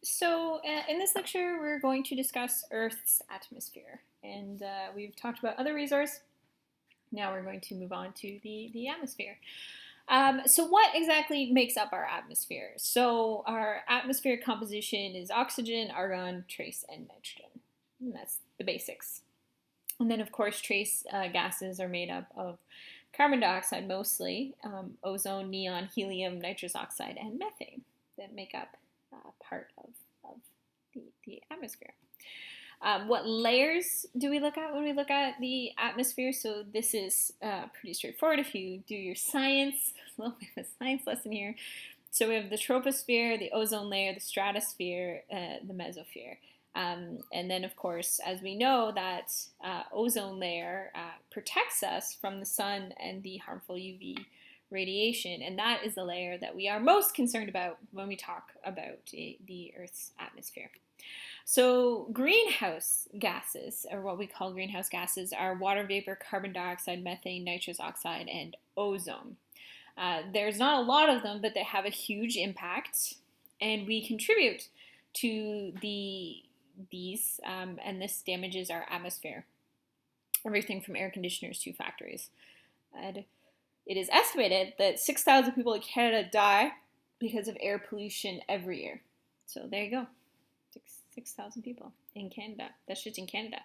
In this lecture, we're going to discuss Earth's atmosphere. And we've talked about other resources. Now we're going to move on to the atmosphere. So what exactly makes up our atmosphere? So our atmospheric composition is oxygen, argon, trace, and nitrogen. And that's the basics. And then, of course, trace gases are made up of carbon dioxide mostly, ozone, neon, helium, nitrous oxide, and methane that make up part of the atmosphere. What layers do we look at when we look at the atmosphere? So this is pretty straightforward if you do your science, a little bit of a science lesson here. So we have the troposphere, the ozone layer, the stratosphere, the mesosphere. And then, of course, as we know, that ozone layer protects us from the sun and the harmful UV radiation, and that is the layer that we are most concerned about when we talk about the Earth's atmosphere. So greenhouse gases, or what we call greenhouse gases, are water vapor, carbon dioxide, methane, nitrous oxide, and ozone. There's not a lot of them, but they have a huge impact, and we contribute to these, and this damages our atmosphere. Everything from air conditioners to factories. And it is estimated that 6,000 people in Canada die because of air pollution every year. So there you go. 6,000 people in Canada. That's just in Canada.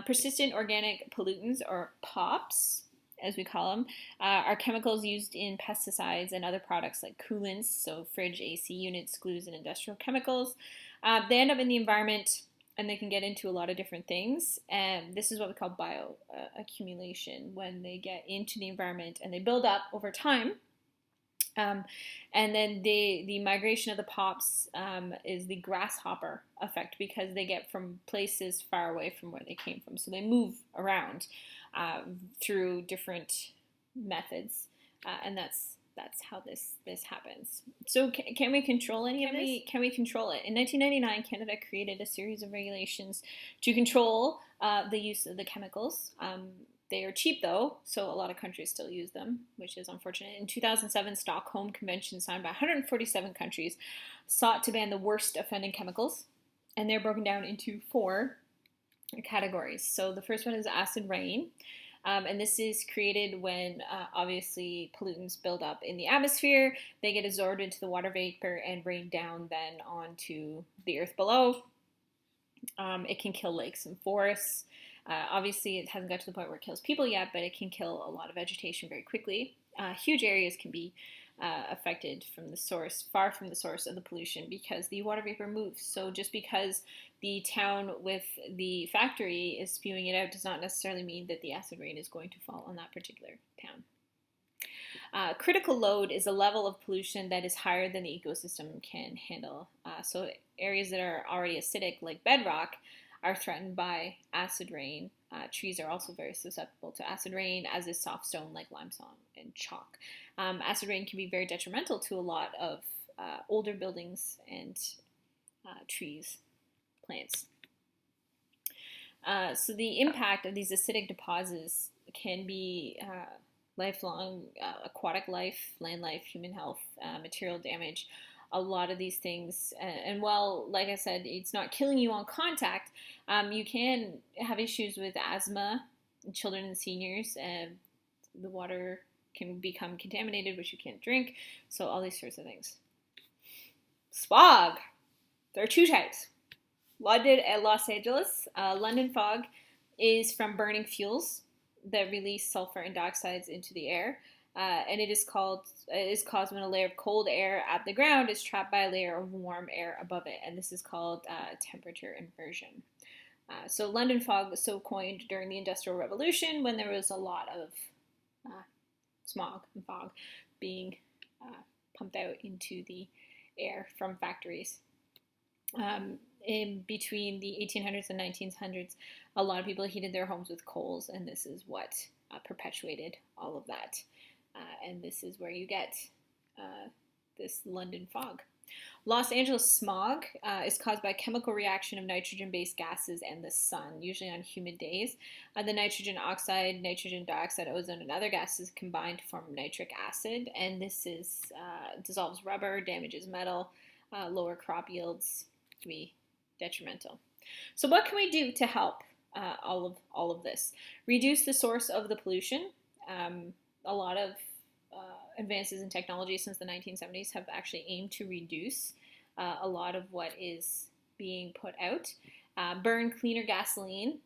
Persistent organic pollutants, or POPs, as we call them, are chemicals used in pesticides and other products like coolants, so fridge, AC units, glues, and industrial chemicals. They end up in the environment, and they can get into a lot of different things. And this is what we call bioaccumulation, when they get into the environment and they build up over time. And then the migration of the POPs is the grasshopper effect, because they get from places far away from where they came from. So they move around through different methods, and that's how this happens. So can we control any of this? Can we control it? In 1999, Canada created a series of regulations to control the use of the chemicals. They are cheap, though, so a lot of countries still use them, which is unfortunate. In 2007, Stockholm Convention, signed by 147 countries, sought to ban the worst offending chemicals, and they're broken down into 4 categories. So the first one is acid rain, and this is created when, obviously, pollutants build up in the atmosphere. They get absorbed into the water vapor and rain down then onto the earth below. It can kill lakes and forests. Obviously, it hasn't got to the point where it kills people yet, but it can kill a lot of vegetation very quickly. Huge areas can be affected from the source, far from the source of the pollution, because the water vapor moves. So just because the town with the factory is spewing it out does not necessarily mean that the acid rain is going to fall on that particular town. Critical load is a level of pollution that is higher than the ecosystem can handle. So areas that are already acidic, like bedrock, are threatened by acid rain. Trees are also very susceptible to acid rain, as is soft stone like limestone and chalk. Acid rain can be very detrimental to a lot of older buildings and trees, plants. So the impact of these acidic deposits can be lifelong, aquatic life, land life, human health, material damage. A lot of these things, and while, like I said, it's not killing you on contact, you can have issues with asthma in children and seniors, and the water can become contaminated, which you can't drink, so all these sorts of things. Smog. There are 2 types. London and Los Angeles. London fog is from burning fuels that release sulfur and dioxides into the air. And it is caused when a layer of cold air at the ground is trapped by a layer of warm air above it, and this is called temperature inversion. So London fog was so coined during the Industrial Revolution, when there was a lot of smog and fog being pumped out into the air from factories. In between the 1800s and 1900s, a lot of people heated their homes with coals, and this is what perpetuated all of that. And this is where you get this London fog. Los Angeles smog is caused by a chemical reaction of nitrogen-based gases and the sun, usually on humid days. The nitrogen oxide, nitrogen dioxide, ozone, and other gases combine to form nitric acid, and this dissolves rubber, damages metal, lower crop yields can be detrimental. So what can we do to help all of this? Reduce the source of the pollution. A lot of advances in technology since the 1970s have actually aimed to reduce a lot of what is being put out. Burn cleaner gasoline,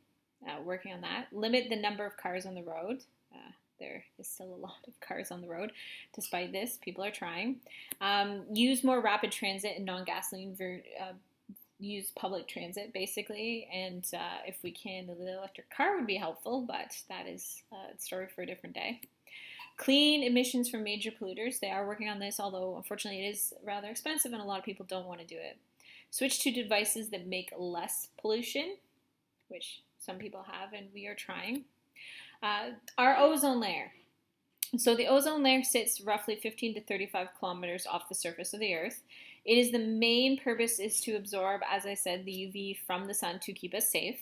working on that. Limit the number of cars on the road. There is still a lot of cars on the road. Despite this, people are trying. Use more rapid transit and non-gasoline use public transit, basically, and if we can, the electric car would be helpful, but that is a story for a different day. Clean emissions from major polluters. They are working on this, although unfortunately it is rather expensive and a lot of people don't want to do it. Switch to devices that make less pollution, which some people have, and we are trying. Our ozone layer. So the ozone layer sits roughly 15 to 35 kilometers off the surface of the Earth. It is the main purpose is to absorb, as I said, the UV from the sun to keep us safe.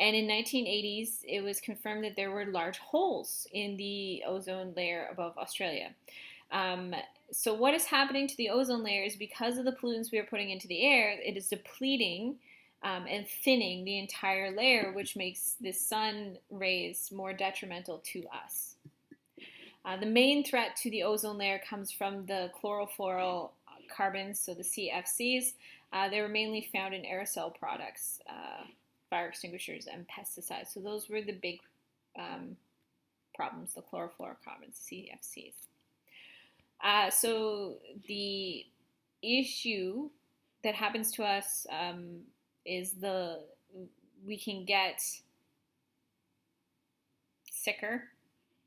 And in 1980s, it was confirmed that there were large holes in the ozone layer above Australia. So what is happening to the ozone layer is because of the pollutants we are putting into the air, it is depleting and thinning the entire layer, which makes the sun rays more detrimental to us. The main threat to the ozone layer comes from the chlorofluorocarbons, so the CFCs. They were mainly found in aerosol products, fire extinguishers, and pesticides. So those were the big problems, the chlorofluorocarbons, CFCs. So the issue that happens to us is we can get sicker.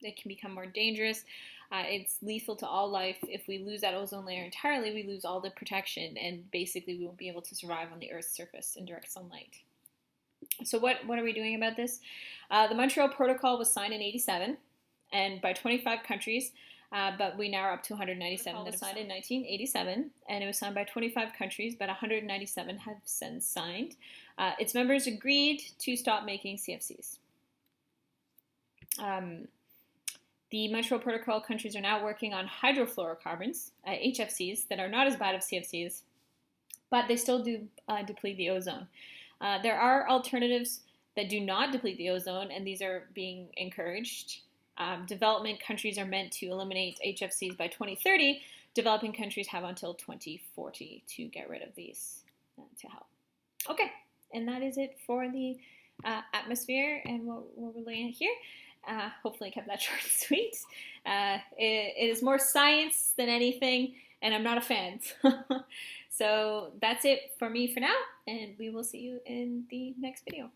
It can become more dangerous. It's lethal to all life. If we lose that ozone layer entirely, we lose all the protection, and basically we won't be able to survive on the Earth's surface in direct sunlight. So what are we doing about this? The Montreal Protocol was signed in 1987, and by 25 countries, but we now are up to 197. It was signed in 1987, and it was signed by 25 countries, but 197 have since signed. Its members agreed to stop making CFCs. The Montreal Protocol countries are now working on hydrofluorocarbons, HFCs, that are not as bad as CFCs, but they still do deplete the ozone. There are alternatives that do not deplete the ozone, and these are being encouraged. Development countries are meant to eliminate HFCs by 2030. Developing countries have until 2040 to get rid of these to help. Okay, and that is it for the atmosphere and what we're looking at here. Hopefully I kept that short and sweet. It is more science than anything, and I'm not a fan. So that's it for me for now, and we will see you in the next video.